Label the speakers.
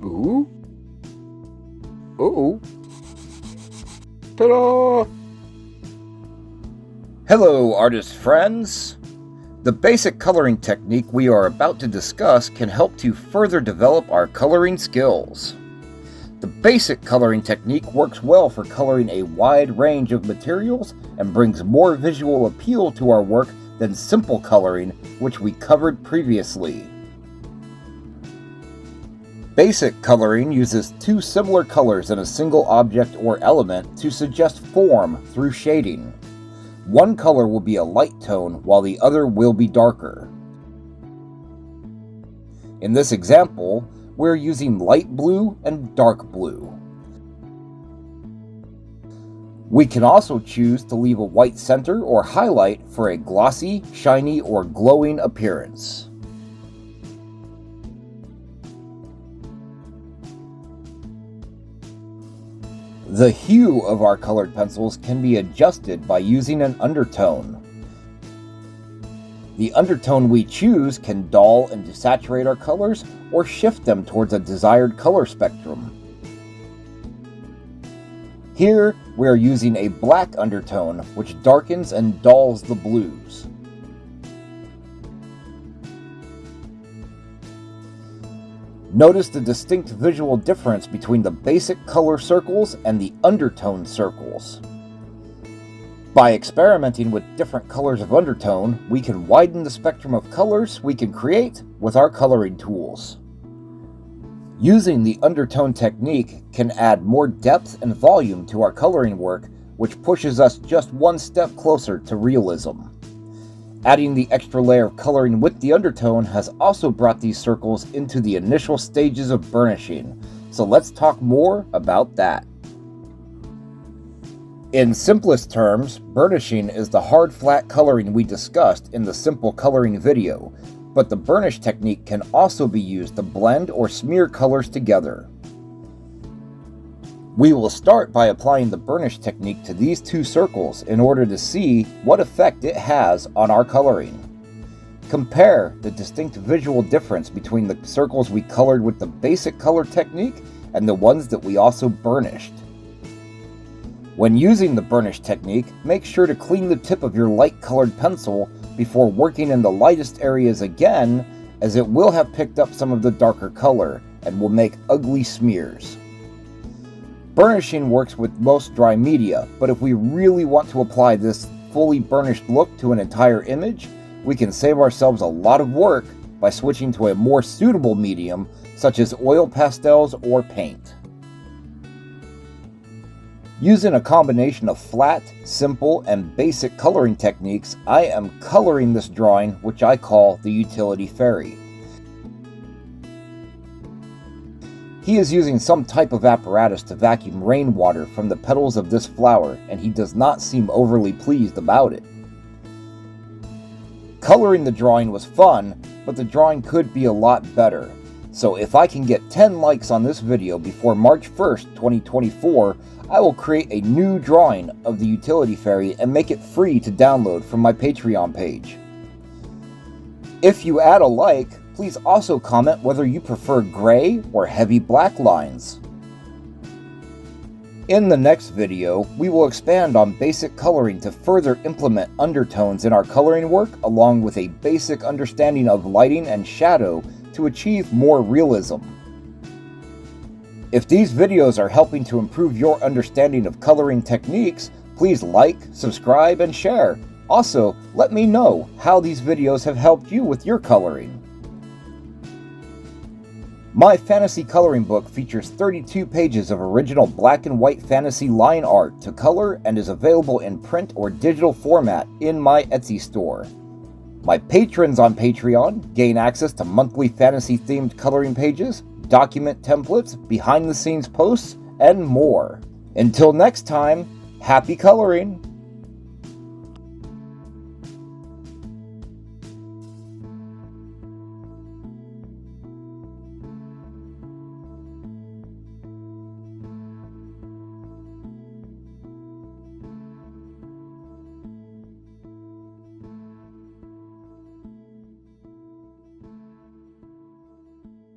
Speaker 1: Ooh. Uh-oh. Ta-da! Hello, artist friends! The basic coloring technique we are about to discuss can help to further develop our coloring skills. The basic coloring technique works well for coloring a wide range of materials and brings more visual appeal to our work than simple coloring, which we covered previously. Basic coloring uses two similar colors in a single object or element to suggest form through shading. One color will be a light tone while the other will be darker. In this example, we're using light blue and dark blue. We can also choose to leave a white center or highlight for a glossy, shiny, or glowing appearance. The hue of our colored pencils can be adjusted by using an undertone. The undertone we choose can dull and desaturate our colors or shift them towards a desired color spectrum. Here, we are using a black undertone, which darkens and dulls the blues. Notice the distinct visual difference between the basic color circles and the undertone circles. By experimenting with different colors of undertone, we can widen the spectrum of colors we can create with our coloring tools. Using the undertone technique can add more depth and volume to our coloring work, which pushes us just one step closer to realism. Adding the extra layer of coloring with the undertone has also brought these circles into the initial stages of burnishing, so let's talk more about that. In simplest terms, burnishing is the hard flat coloring we discussed in the simple coloring video, but the burnish technique can also be used to blend or smear colors together. We will start by applying the burnish technique to these two circles in order to see what effect it has on our coloring. Compare the distinct visual difference between the circles we colored with the basic color technique and the ones that we also burnished. When using the burnish technique, make sure to clean the tip of your light colored pencil before working in the lightest areas again, as it will have picked up some of the darker color and will make ugly smears. Burnishing works with most dry media, but if we really want to apply this fully burnished look to an entire image, we can save ourselves a lot of work by switching to a more suitable medium such as oil pastels or paint. Using a combination of flat, simple, and basic coloring techniques, I am coloring this drawing, which I call the utility fairy. He is using some type of apparatus to vacuum rainwater from the petals of this flower, and he does not seem overly pleased about it. Coloring the drawing was fun, but the drawing could be a lot better. So if I can get 10 likes on this video before March 1st, 2024, I will create a new drawing of the utility fairy and make it free to download from my Patreon page. If you add a like, please also comment whether you prefer gray or heavy black lines. In the next video, we will expand on basic coloring to further implement undertones in our coloring work, along with a basic understanding of lighting and shadow to achieve more realism. If these videos are helping to improve your understanding of coloring techniques, please like, subscribe, and share. Also, let me know how these videos have helped you with your coloring. My fantasy coloring book features 32 pages of original black and white fantasy line art to color and is available in print or digital format in my Etsy store. My patrons on Patreon gain access to monthly fantasy-themed coloring pages, document templates, behind-the-scenes posts, and more. Until next time, happy coloring!